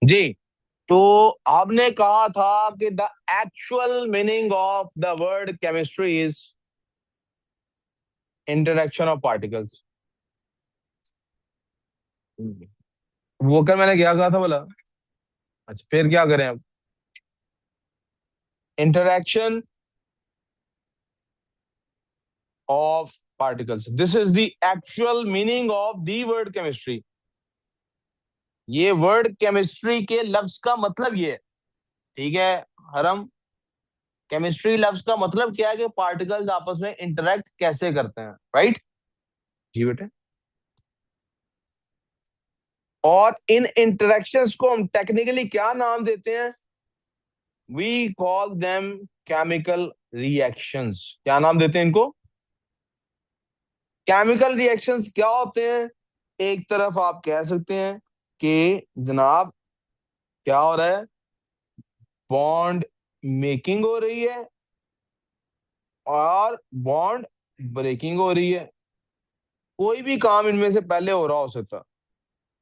जी। तो आपने कहा था कि the actual meaning of the word chemistry is interaction of particles. वो कर मैंने क्या कहा था बोला। अच्छा फिर क्या करें अब। Interaction of particles, this is the actual meaning of the word chemistry. ये वर्ड केमिस्ट्री के लफ्ज का मतलब ये है। ठीक है हरम, केमिस्ट्री लफ्ज का मतलब क्या है कि पार्टिकल्स आपस में इंटरेक्ट कैसे करते हैं, राइट। जी बेटे। और इन इंटरेक्शंस को हम टेक्निकली क्या नाम देते हैं, we call them chemical reactions. क्या नाम देते हैं इनको, केमिकल रिएक्शंस क्या होते हैं। एक तरफ आप कह सकते हैं कि जनाब क्या हो रहा है, बॉन्ड मेकिंग हो रही है और बॉन्ड ब्रेकिंग हो रही है। कोई भी काम इनमें से पहले हो रहा हो सकता है।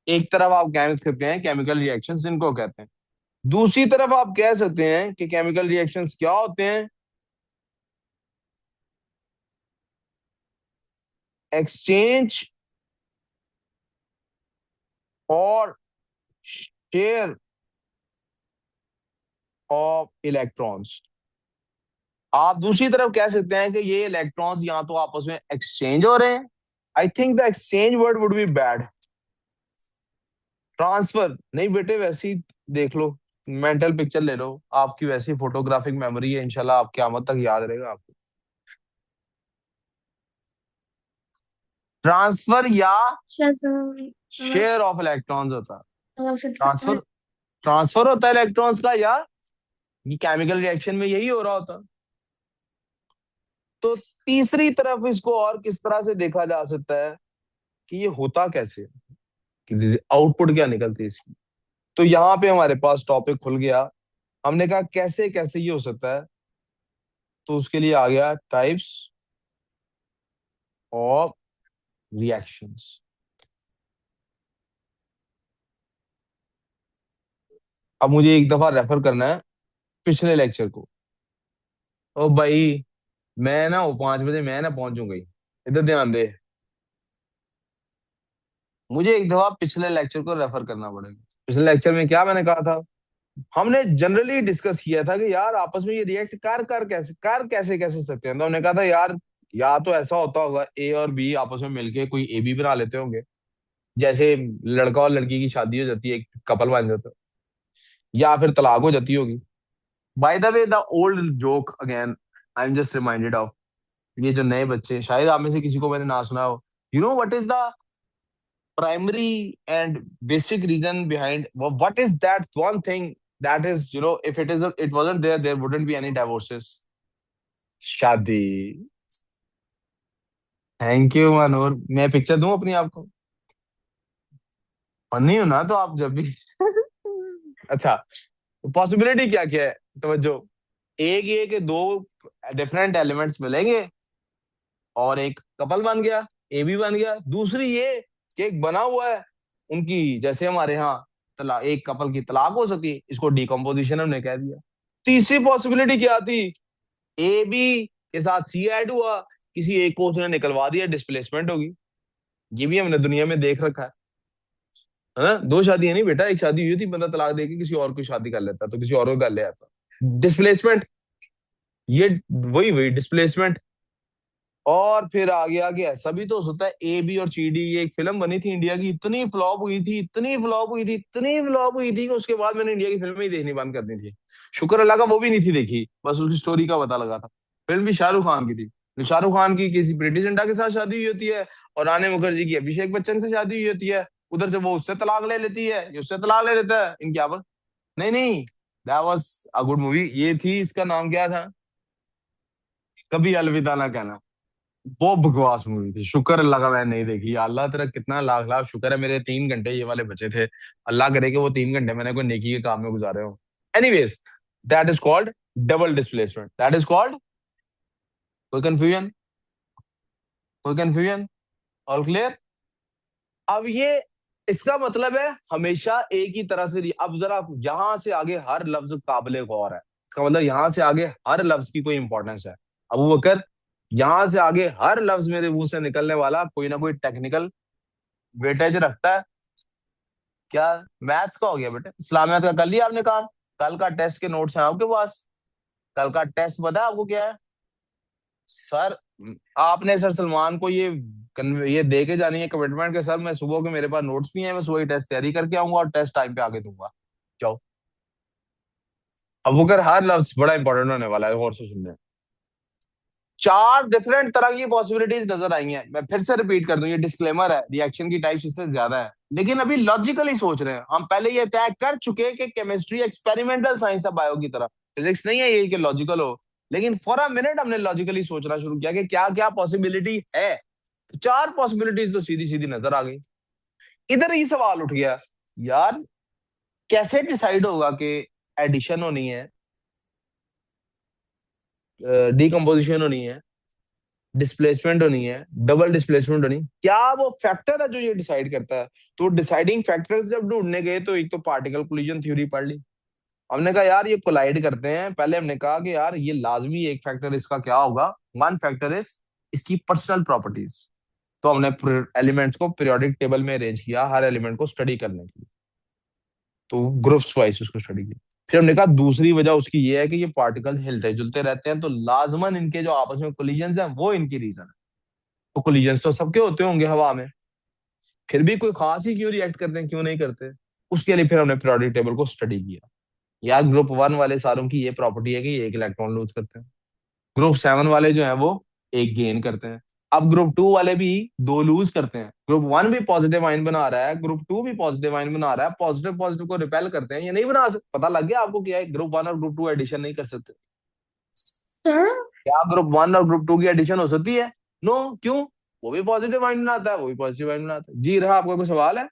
एक तरफ आप कह सकते हैं केमिकल रिएक्शंस इनको कहते हैं। दूसरी तरफ आप कह सकते हैं कि केमिकल रिएक्शंस क्या होते हैं, एक्सचेंज और शेयर ऑफ इलेक्ट्रॉन्स। आप दूसरी तरफ कह सकते हैं कि ये इलेक्ट्रॉन्स या तो आपस में एक्सचेंज हो रहे हैं, I think the exchange word would be bad. Transfer नहीं बेटे, वैसी देख लो, मेंटल पिक्चर ले लो, आपकी वैसी फोटोग्राफिक मेमोरी है, इंशाल्लाह आप क़यामत तक याद रहेगा आपको। ट्रांसफर या शेयर ऑफ इलेक्ट्रॉन्स होता है। ट्रांसफर, ट्रांसफर होता है इलेक्ट्रॉन्स का, या ये केमिकल रिएक्शन में यही हो रहा होता है। तो तीसरी तरफ इसको और किस तरह से देखा जा सकता है कि ये होता कैसे, कि आउटपुट क्या निकलती है इसकी। तो यहाँ पे हमारे पास टॉपिक खुल गया। हमने कहा कैसे कैसे ये हो सकता है, तो उसके लिए आ गया टाइप्स ऑफ रिएक्शंस। अब मुझे एक दफा रेफर करना है पिछले लेक्चर को। ओ भाई, मैं ना वो 5 बजे मैं ना पहुंचूंगा ही, इधर ध्यान दे। मुझे एक दफा पिछले लेक्चर को रेफर करना पड़ेगा। पिछले लेक्चर में क्या मैंने कहा था, हमने जनरली डिस्कस किया था कि यार आपस में ये रिएक्ट कर कैसे कैसे सकते हैं। तो हमने कहा था यार या तो ऐसा होता होगा ए और बी आपस में मिलके कोई ए बी बना लेते होंगे, जैसे लड़का और लड़की की शादी हो जाती है, एक कपल बन जाता है, या फिर तलाक हो जाती होगी। By the way the old joke again, I am just reminded of, ये जो नए बच्चे, शायद आप में से किसी को मैंने ना सुना हो, you know what is the primary and basic reason behind what is that one thing that is, if it wasn't there, there wouldn't be any divorces. शादी। थैंक यू मनोर, मैं पिक्चर दूं अपनी आपको, और नहीं हो ना तो आप जब भी अच्छा, पॉसिबिलिटी क्या क्या है, तवज्जो। एक ये कि दो डिफरेंट एलिमेंट्स मिलेंगे और एक कपल बन गया, ए बी बन गया। दूसरी ये कि एक बना हुआ है उनकी, जैसे हमारे यहाँ तला एक कपल की तलाक हो सकती है, इसको डिकम्पोजिशन हमने कह दिया। तीसरी पॉसिबिलिटी क्या थी, ए बी के साथ सी ऐड हुआ, किसी एक को उसने निकलवा दिया, डिस्प्लेसमेंट होगी। ये भी हमने दुनिया में देख रखा है ना। दो शादियां नहीं बेटा, एक शादी हुई थी, बंदा तलाक देके किसी और को शादी कर लेता, तो किसी और को कर ले आता, डिस्प्लेसमेंट। ये वही वही डिस्प्लेसमेंट। और फिर आ गया कि ऐसा भी तो हो सकता है ए बी और सी डी, ये एक फिल्म बनी थी इंडिया की, इतनी फ्लॉप हुई थी, इतनी फ्लॉप हुई थी, इतनी फ्लॉप हुई थी कि उसके बाद मैंने इंडिया की फिल्में ही देखनी बंद कर दी थी। शुक्र अल्लाह का वो भी नहीं थी देखी, बस उसकी स्टोरी का पता लगा था। फिल्म भी शाहरुख खान की थी, जो शाहरुख खान की किसी प्रीति जिंटा के साथ शादी हुई होती है, और रानी मुखर्जी की अभिषेक बच्चन से शादी हुई होती है। उधर से वो उससे तलाक ले लेती है, ये उससे तलाक ले लेता है, इनकी आपस। नहीं नहीं, that was a good movie, ये थी, इसका नाम क्या था, कभी अलविदा ना कहना। वो बकवास मूवी थी, शुक्र अल्लाह का मैंने नहीं देखी। या अल्लाह तेरा कितना लाख लाख शुक्र है, मेरे 3 घंटे ये वाले बचे थे। अल्लाह करे कि वो 3 घंटे मैंने कोई नेकी के काम में गुजारे हो। Anyways, that is called double displacement, that is called, कोई कंफ्यूजन, कोई कंफ्यूजन, ऑल क्लियर। अब ये इसका मतलब है हमेशा एक ही तरह से अब जरा यहां से आगे हर लफ्ज काबिले गौर है, इसका मतलब यहां से आगे हर लफ्ज की कोई इंपॉर्टेंस है। अबू बकर, यहां से आगे हर लफ्ज मेरे मुंह से निकलने वाला कोई ना कोई टेक्निकल वेटेज रखता है। क्या मैथ्स का हो गया बेटे? इस्लामियत का कर लिया आपने काम? कल का टेस्ट के नोट्स हैं आपके पास? कल का टेस्ट पता है आपको क्या है? सर, आपने सर सलमान को ये दे के जानी है कमिटमेंट के, सर मैं सुबह के मेरे पास नोट्स भी हैं, मैं सुबह ही टेस्ट तैयारी करके आऊंगा और टेस्ट टाइम पे आके दूंगा। जाओ। अब वो कर, हर लफ्ज बड़ा इंपॉर्टेंट होने वाला है, गौर से सुनने। चार डिफरेंट तरह की पॉसिबिलिटीज नजर आई हैं। मैं फिर से रिपीट कर दूं, ये डिस्क्लेमर है, रिएक्शन की टाइप्स इससे ज्यादा है, लेकिन अभी लॉजिकली सोच रहे हैं हम। पहले ये तय कर चुके कि केमिस्ट्री एक्सपेरिमेंटल साइंस है बायो की तरह, फिजिक्स नहीं है ये कि लॉजिकल हो। लेकिन फॉर अ मिनट हमने लॉजिकली सोचना शुरू किया कि क्या क्या पॉसिबिलिटी है। चार पॉसिबिलिटीज तो सीधी सीधी नजर आ गई। इधर ही सवाल उठ गया, यार कैसे डिसाइड होगा कि एडिशन होनी है, डीकम्पोजिशन होनी है, डिस्प्लेसमेंट होनी है, डबल डिस्प्लेसमेंट होनी, क्या वो फैक्टर है जो ये डिसाइड करता है? तो डिसाइडिंग फैक्टर्स जब ढूंढने गए तो एक तो पार्टिकल कोलिजन थ्योरी पढ़ ली। हमने कहा यार ये कोलाइड करते हैं, पहले हमने कहा कि यार ये लाजमी एक फैक्टर इसका क्या होगा, वन फैक्टर इज इसकी पर्सनल प्रॉपर्टीज। तो हमने एलिमेंट्स को पीरियोडिक टेबल में अरेंज किया हर एलिमेंट को स्टडी करने के लिए, तो ग्रुप्स वाइज उसको स्टडी किया। फिर हमने कहा दूसरी वजह उसकी ये है कि ये पार्टिकल्स हिलते जुलते रहते हैं, तो लाजमन इनके जो आपस में कोलिजन है वो इनकी रीजन है। तो कोलिजन तो सबके होते होंगे हवा में, फिर भी कोई खास ही क्यों रिएक्ट करते हैं, क्यों नहीं करते? उसके लिए फिर हमने पीरियोडिक टेबल को स्टडी किया। यार ग्रुप वन वाले सारों की ये प्रॉपर्टी है कि ये एक इलेक्ट्रॉन लूज करते हैं। ग्रुप सेवन वाले जो है वो एक गेन करते हैं। अब ग्रुप टू वाले भी दो लूज करते हैं। ग्रुप वन भी पॉजिटिव आयन बना रहा है, ग्रुप टू भी पॉजिटिव आयन बना रहा है, पॉजिटिव पॉजिटिव को रिपेल करते हैं, ये नहीं बना सकते। पता लग गया आपको क्या है? ग्रुप वन और ग्रुप टू एडिशन नहीं कर सकते। Sir? क्या ग्रुप वन और ग्रुप टू की एडिशन हो सकती है? नो, क्यों? वो भी पॉजिटिव आयन बनाता है, वो भी पॉजिटिव आयन बनाता है। जी रहा, आपका कोई सवाल है?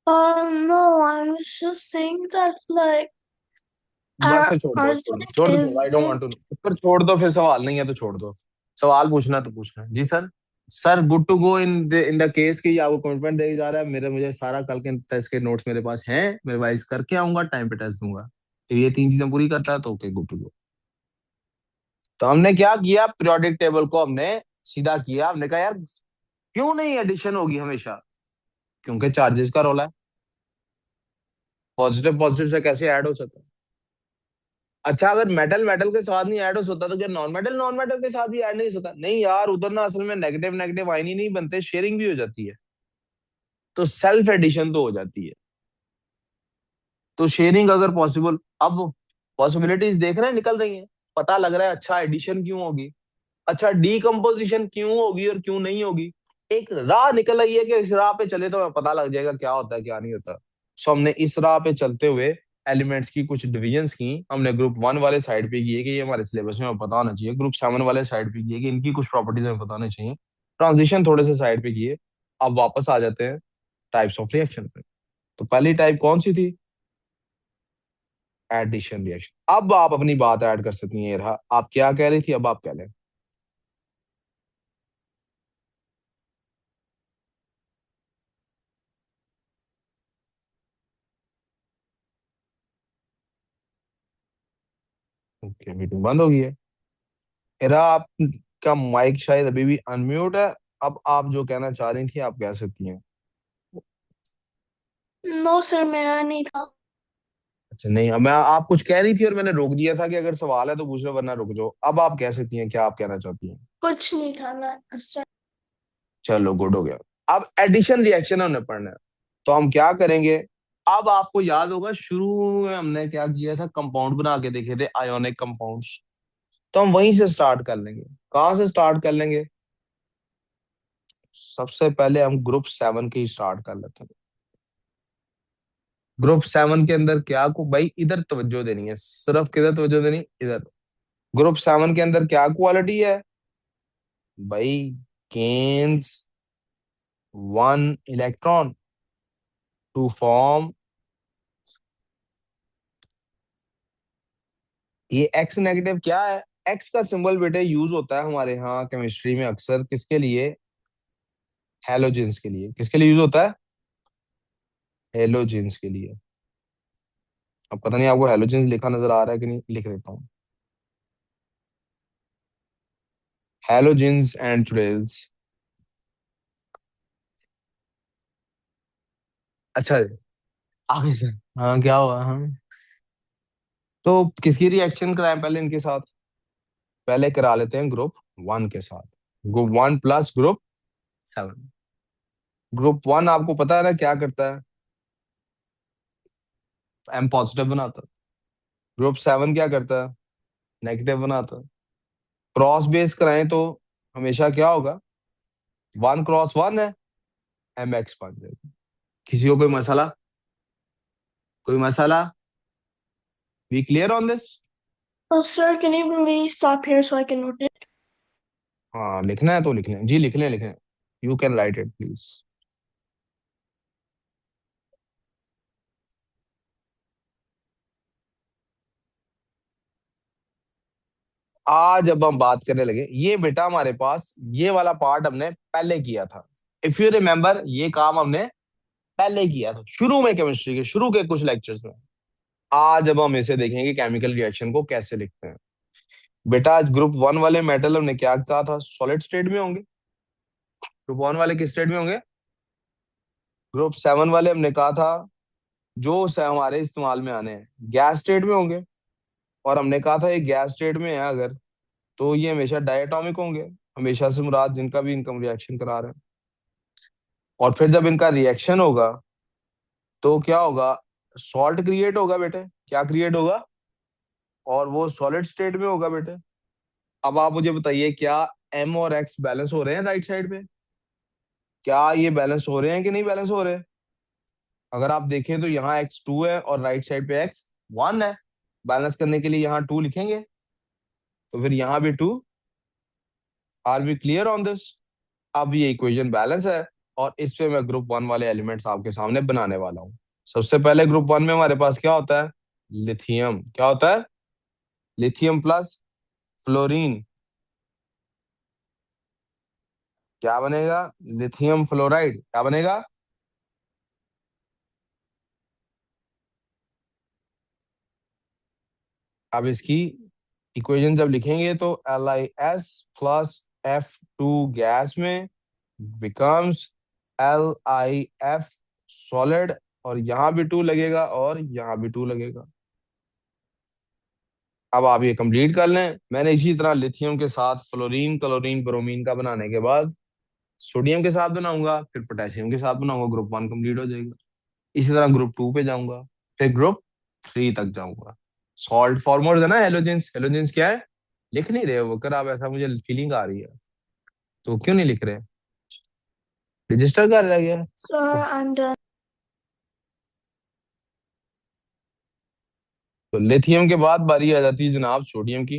No, I was just saying that like बस our फिर छोड़ दो, छोड़ दो, arsenic छोड़ दो, I don't isn't. Want to know. फिर छोड़ दो, फिर सवाल नहीं है तो छोड़ दो। सवाल पूछना है तो पूछना है। जी sir. Sir good to go in the case कि आपको कमिटमेंट देगा जा रहा है मेरे, मुझे सारा कल के टेस्ट के नोट्स मेरे पास हैं, मैं रिवाइज करके आऊंगा, टाइम पे टेस्ट दूंगा। फिर ये तीन चीजें पूरी करता है तो ओके, गुड टू गो। तो हमने क्या किया, पीरियोडिक टेबल को हमने सीधा किया। हमने कहा यार क्यों नहीं एडिशन होगी हमेशा? क्योंकि चार्जेस का रोला है। पॉजिटिव पॉजिटिव से कैसे ऐड हो सकता है? अच्छा, अगर मेटल मेटल के साथ नहीं ऐड हो सकता तो क्या नॉन मेटल के साथ भी ऐड नहीं हो सकता? नहीं यार, उधर ना असल में नेगेटिव नेगेटिव आयन ही नहीं बनते, शेयरिंग भी हो जाती है। तो सेल्फ एडिशन तो हो जाती है। तो शेयरिंग अगर पॉसिबल, अब पॉसिबिलिटीज देख रहे हैं निकल रही हैं। पता लग रहा है अच्छा एडिशन क्यों होगी, अच्छा डीकम्पोजिशन क्यों होगी और क्यों नहीं होगी। एक राह निकल आई है कि इस राह पे चले तो पता लग जाएगा क्या होता है क्या नहीं होता। सो हमने इस राह पे चलते हुए एलिमेंट्स की कुछ डिविजन्स की। हमने ग्रुप वन वाले साइड पे किए कि ये हमारे सिलेबस में हमें पता होना चाहिए, ग्रुप सेवन वाले साइड पे किए कि इनकी कुछ प्रॉपर्टीज हमें पता होनी चाहिए, ट्रांजिशन थोड़े से साइड पे किए। अब वापस आ जाते हैं टाइप्स ऑफ रिएक्शन पे। तो पहली टाइप कौन सी थी? Addition reaction. अब आप अपनी बात ऐड कर सकती हैं। ये रहा, आप क्या कह रही थी, अब आप कह लें। ओके, मीटिंग बंद हो गई है। एरा, आपका माइक शायद अभी भी अनम्यूट है। अब आप जो कहना चाह रही थी आप कह सकती हैं। No, sir, मेरा नहीं था। अच्छा नहीं, अब मैं, आप कुछ कह रही थी और मैंने रोक दिया था कि अगर सवाल है तो पूछ लो वरना रुक जाओ। अब आप कह सकती हैं क्या आप कहना चाहती हैं। कुछ नहीं था ना सर। चलो गुड हो गया। अब एडिशन रिएक्शन हमने पढ़ना है, तो हम क्या करेंगे? अब आपको याद होगा शुरू में हमने क्या किया था, कंपाउंड बना के देखे थे, आयोनिक कंपाउंड्स। तो हम वहीं से स्टार्ट कर लेंगे। कहाँ से स्टार्ट कर लेंगे? सबसे पहले हम ग्रुप सेवन की स्टार्ट कर लेते हैं। ग्रुप सेवन के अंदर क्या को भाई, इधर तवज्जो देनी है, सिर्फ किधर तवज्जो देनी, इधर। ग्रुप सेवन के अंदर क्या क्वालिटी है भाई? Gains one electron to form, ये एक्स नेगेटिव क्या है? एक्स का सिंबल बेटे यूज होता है हमारे यहाँ केमिस्ट्री में अक्सर, किसके लिए? हैलोजेंस के लिए। किसके लिए यूज होता है? हेलोजेंस के लिए। अब पता नहीं आपको हेलोजेंस लिखा नजर आ रहा है कि नहीं, लिख देता हूँ। Halogens and trails. अच्छा, आगे से। हाँ, क्या हुआ? हाँ, तो किसकी रिएक्शन कराएं पहले इनके साथ? पहले करा लेते हैं ग्रुप वन के साथ। Group one plus group seven. Group one आपको पता है ना क्या करता है? एम पॉजिटिव बनाता है। ग्रुप सेवन क्या करता है? नेगेटिव बनाता है। क्रॉस बेस कराएं तो हमेशा क्या होगा? वन क्रॉस वन है, एम एक्स बन जाएगा। किसी को कोई मसला? कोई मसला? We clear on this? Oh, sir, can you please stop here so I can note it? हाँ, लिखना है तो लिखना है जी, लिख लें लिख लें। You can write it please. आज अब हम बात करने लगे, ये बेटा हमारे पास ये वाला पार्ट हमने पहले किया था। इफ यू रिमेम्बर, ये काम हमने पहले किया था शुरू में, केमिस्ट्री के शुरू के कुछ लेक्चर्स में। आज अब हम इसे देखेंगे केमिकल रिएक्शन को कैसे लिखते हैं। बेटा आज ग्रुप वन वाले मेटल हमने क्या कहा था? सॉलिड स्टेट में होंगे। ग्रुप वन वाले किस स्टेट में होंगे? ग्रुप सेवन वाले हमने कहा था, जो से हमारे इस्तेमाल में आने हैं, गैस स्टेट में होंगे। और हमने कहा था ये गैस स्टेट में है अगर, तो ये हमेशा डायटोमिक होंगे। हमेशा से मुराद जिनका भी इनकम रिएक्शन करा रहे हैं। और फिर जब इनका रिएक्शन होगा तो क्या होगा? सॉल्ट क्रिएट होगा बेटे। क्या क्रिएट होगा? और वो सॉलिड स्टेट में होगा बेटे। अब आप मुझे बताइए, क्या एम और एक्स बैलेंस हो रहे हैं राइट साइड पे? क्या ये बैलेंस हो रहे हैं कि नहीं बैलेंस हो रहे? अगर आप देखें तो यहाँ एक्स टू है और राइट साइड पे एक्स वन है। बैलेंस करने के लिए यहाँ टू लिखेंगे, तो फिर यहाँ भी two. Are we clear on this? अब ये इक्वेशन बैलेंस है, और इस पे मैं ग्रुप वन वाले एलिमेंट्स आपके सामने बनाने वाला हूँ। सबसे पहले ग्रुप वन में हमारे पास क्या होता है? लिथियम। क्या होता है? Lithium plus fluorine. क्या बनेगा? Lithium fluoride. क्या बनेगा? अब इसकी इक्वेशन जब लिखेंगे तो LiS+F2 गैस में बिकम्स LiF सॉलिड। और यहाँ भी टू लगेगा और यहाँ भी टू लगेगा। अब आप ये कंप्लीट कर लें। मैंने इसी तरह लिथियम के साथ फ्लोरीन क्लोरीन ब्रोमीन का बनाने के बाद सोडियम के साथ बनाऊंगा, फिर पोटेशियम के साथ बनाऊंगा, ग्रुप वन कंप्लीट हो जाएगा। इसी तरह ग्रुप टू पे जाऊंगा, फिर ग्रुप थ्री तक जाऊंगा। सॉल्ट फॉर्मर्स है ना, हेलोजेंस। हेलोजेंस क्या है? लिख नहीं रहे हो कर आप? ऐसा मुझे फीलिंग आ रही है, तो क्यों नहीं लिख रहे? रजिस्टर कर रह गया। Sir, I'm done. तो लिथियम के बाद बारी आ जाती है जनाब सोडियम की।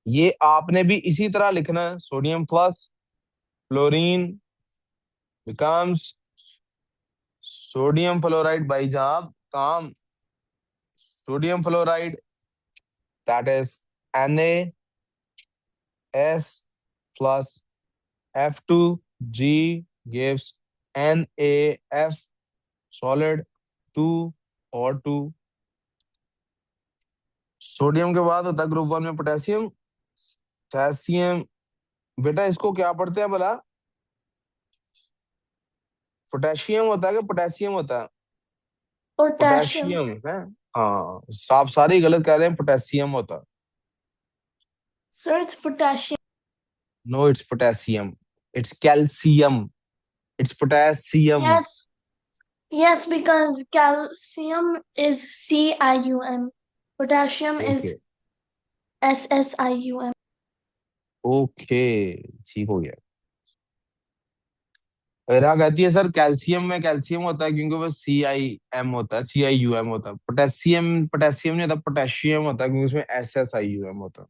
ये आपने भी इसी तरह लिखना है, sodium plus fluorine becomes sodium fluoride. भाई साहब काम, sodium fluoride that is Na+F2G gives NaF solid 2 और 2। सोडियम के बाद होता है ग्रुप वन में पोटेशियम। पोटेशियम, बेटा इसको क्या पढ़ते हैं भला? पोटेशियम होता है कि पोटेशियम होता है? Potassium. पोटेशियम है। हाँ, आप सारे ही गलत कह रहे हैं, पोटेशियम होता है। Sir, it's potassium. No, it's potassium. It's calcium. It's potassium. Yes, yes, because calcium is CiUm. Potassium is okay, SSIUm. Okay, ठीक हो गया। मेरा कहती है सर कैल्शियम में कैल्शियम होता है क्योंकि वो CiM होता है, CiUm होता है। पोटेशियम पोटेशियम नहीं होता, पोटेशियम होता है क्योंकि उसमें SSIUm होता है।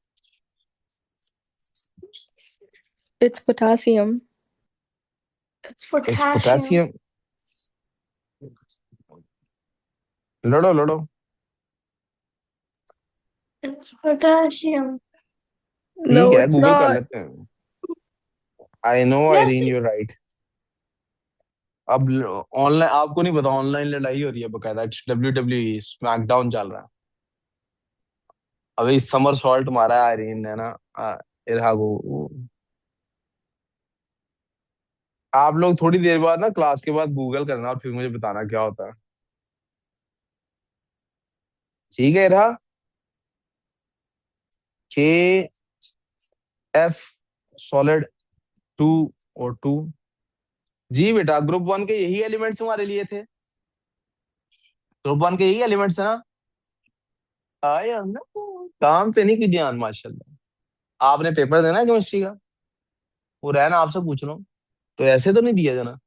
It's potassium. It's इस potassium. पोटेशियम, लड़ो लड़ो। It's potassium. ठीक No, है, it's गूगल कर not. लेते हैं। I know Yes, Irene, you right. अब ऑनलाइन आपको नहीं पता, ऑनलाइन लड़ाई हो रही है बकायदा, WWE स्मैकडाउन चल रहा है। अभी समर सॉल्ट मारा है आयरीन ने ना, इरहा को। आप लोग थोड़ी देर बाद ना क्लास के बाद गूगल करना और फिर मुझे बताना क्या होता है। ठीक है इरहा। के एफ सॉलिड 2 और 2। जी बेटा, ग्रुप वन के यही एलिमेंट्स हमारे लिए थे। ग्रुप वन के यही एलिमेंट्स है ना। आए हम ना, काम पे नहीं की ध्यान माशाल्लाह। आपने पेपर देना है केमिस्ट्री का, वो रहना आपसे पूछ रहा हूँ, तो ऐसे तो नहीं दिया जाना।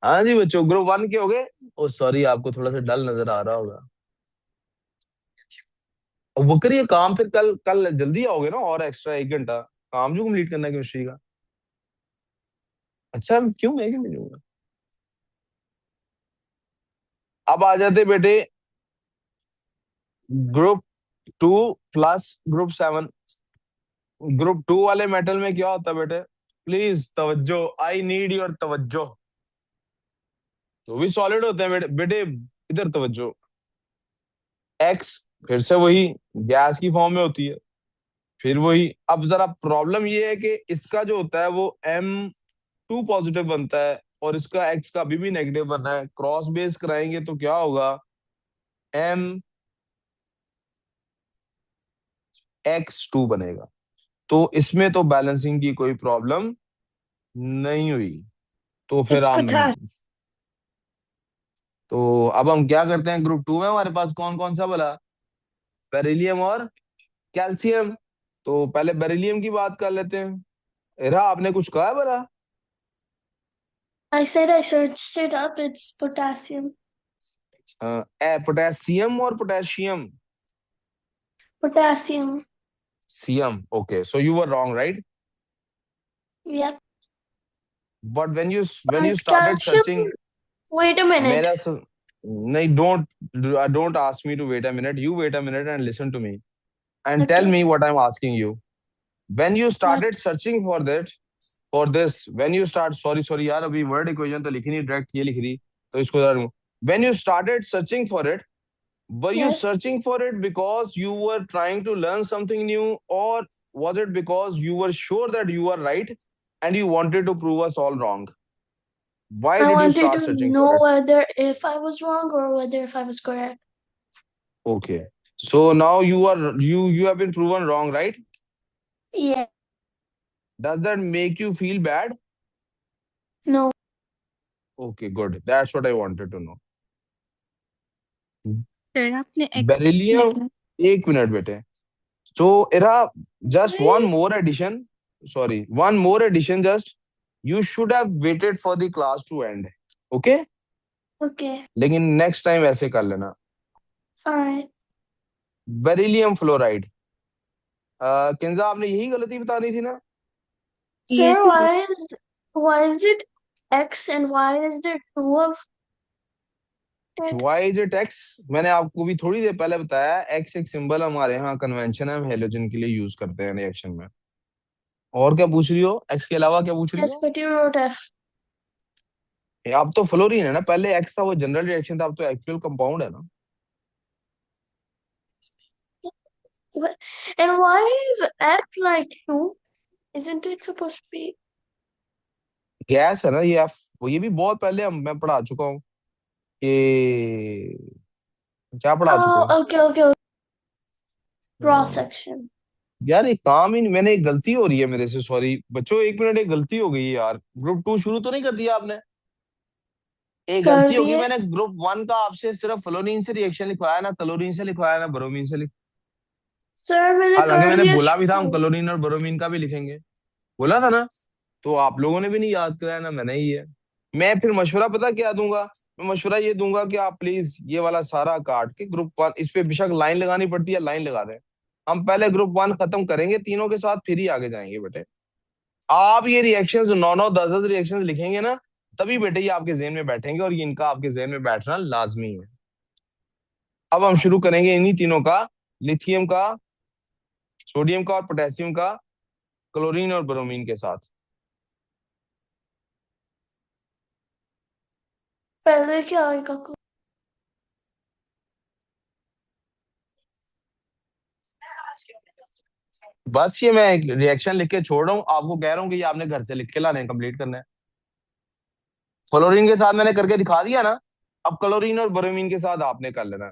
हाँ जी बच्चों, ग्रुप वन के हो गए। ओ सॉरी, आपको थोड़ा सा डल नजर आ रहा होगा। अब वो करिए काम, फिर कल कल जल्दी आओगे ना, और एक्स्ट्रा 1 घंटा काम जो कंप्लीट करना है केमिस्ट्री का। अच्छा, क्यों, मैं क्यों नहीं दूंगा। अब आ जाते बेटे ग्रुप 2 प्लस ग्रुप 7। ग्रुप 2 वाले मेटल में क्या होता है बेटे, प्लीज तवज्जो, आई नीड योर तवज्जो। जो भी सॉलिड होते हैं बेटे बेटे, इधर तवज्जो। एक्स फिर से वही गैस की फॉर्म में होती है, फिर वही। अब जरा प्रॉब्लम ये है कि इसका जो होता है वो M2 पॉजिटिव बनता है, और इसका एक्स का अभी भी नेगेटिव बनना है। क्रॉस बेस कराएंगे तो क्या होगा, MX2 बनेगा। तो इसमें तो बैलेंसिंग की कोई प्रॉब्लम नहीं हुई। तो फिर It's हम, potassium. तो अब हम क्या करते हैं, ग्रुप 2 में हमारे पास कौन कौन सा बोला, बेरिलियम और कैल्शियम। तो पहले बेरिलियम की बात कर लेते हैं। एरा आपने कुछ कहा है बोला। I said I searched it up. It's potassium. Potassium और potassium. Potassium. CM, okay, so you were wrong right. Yep. But when you But started calcium. Searching, Wait a minute. मेरा नहीं, don't ask me to wait a minute, you wait a minute and listen to me and tell Okay. me what I'm asking you. When you What? started searching for that, for this, when you start, sorry यार, अभी word equation तो लिखी नहीं, direct ये लिख दी, तो इसको जरा, when you started searching for it, were you Yes. searching for it because you were trying to learn something new, or was it because you were sure that you are right and you wanted to prove us all wrong? Why I did you wanted start to searching for know it? whether if I was wrong or whether if I was correct. Okay, so now you have been proven wrong, right? Yeah. Does that make you feel bad? No. Okay, good. That's what I wanted to know. Sir आपने x beryllium, लिखना। एक minute बेटे। So Ira, just one Wait. more addition. Sorry, one more addition. Just you should have waited for the class to end. Okay? Okay. लेकिन next time ऐसे कर लेना। All right. Beryllium fluoride, Kinza आपने यही गलती बतानी थी ना। Sir, yes sir. why is it X and why is there two of it? Why is it X? मैंने आपको भी थोड़ी देर पहले बताया, X एक सिंबल हमारे यहाँ कन्वेंशन है, हम हेलोजन के लिए यूज करते हैं रिएक्शन में। और क्या पूछ रही हो, X के अलावा क्या पूछ रही Yes, हो। but you wrote F. अब तो फ्लोरीन है ना, पहले एक्स था वो जनरल रिएक्शन था, अब तो एक्चुअल कंपाउंड है ना। What? And why is F like two? Isn't it supposed to be? Gas है ना ये एफ, वो ये भी बहुत पहले हम मैं पढ़ा चुका हूँ कि, क्या पढ़ा चुका हूँ। Oh, okay. Cross हाँ, section. यार एक काम ही मैंने, एक गलती हो रही है मेरे से, सॉरी बच्चों, 1 मिनट, एक गलती हो गई है यार। ग्रुप 2 शुरू तो नहीं कर दिया आपने। एक कर गलती होगी, दिए मैंने ग्रुप 1 का आपसे सिर्फ फ्लोरीन से रिएक्शन लिखवाया ना, क्लोरीन से लिखवाया ना, ब्रोमीन से सर मैंने हालांकि कर मैंने दिया बोला भी था हम शुरू क्लोरीन और ब्रोमीन का भी लिखेंगे, बोला था ना। तो आप लोगों ने भी नहीं याद कराया ना, मैंने ही है। मैं फिर मशवरा पता क्या दूंगा, मैं मशवरा ये दूंगा कि आप प्लीज ये वाला सारा काट के ग्रुप 1, इस पे बेशक लाइन लगानी पड़ती है, लाइन लगा दें। हम पहले ग्रुप 1 खत्म करेंगे तीनों के साथ, फिर ही आगे जाएंगे बेटे। आप ये रिएक्शंस 9 9 10 10 रिएक्शंस लिखेंगे ना, तभी बेटे ये आपके जेहन में बैठेंगे, और ये इनका आपके जेहन में बैठना लाजमी है। अब हम शुरू करेंगे इन्हीं तीनों का, लिथियम का, सोडियम का और पोटेशियम का, क्लोरीन और ब्रोमीन के साथ। पहले क्या आएगा? बस ये मैं रिएक्शन लिख के छोड़ रहा हूँ, आपको कह रहा हूँ कि ये आपने घर से लिख के लाने हैं, कंप्लीट करना है। फ्लोरीन के साथ मैंने करके दिखा दिया ना, अब क्लोरीन और ब्रोमीन के साथ आपने कर लेना है।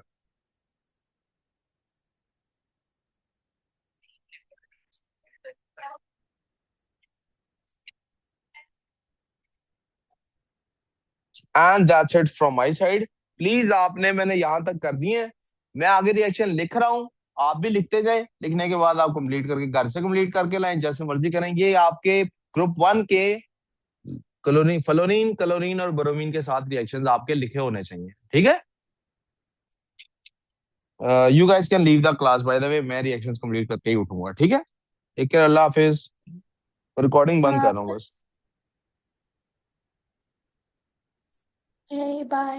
And that's it from my side. Please आपने, मैंने यहां तक कर दिए हैं, मैं आगे रिएक्शन लिख रहा हूँ, आप भी लिखते जाए, लिखने के बाद आप कंप्लीट करके घर से कंप्लीट करके लाएं, जैसे मर्जी करें। ये आपके ग्रुप 1 के क्लोरीन, फ्लोरीन, क्लोरीन और ब्रोमीन के साथ रिएक्शंस आपके लिखे होने चाहिए, ठीक है। You guys can leave the class by the way, मैं रिएक्शंस कंप्लीट करके ही उठूंगा, ठीक है। टेक केयर, अल्लाह हाफिज। रिकॉर्डिंग बंद कर रहा हूँ बस। Hey, bye.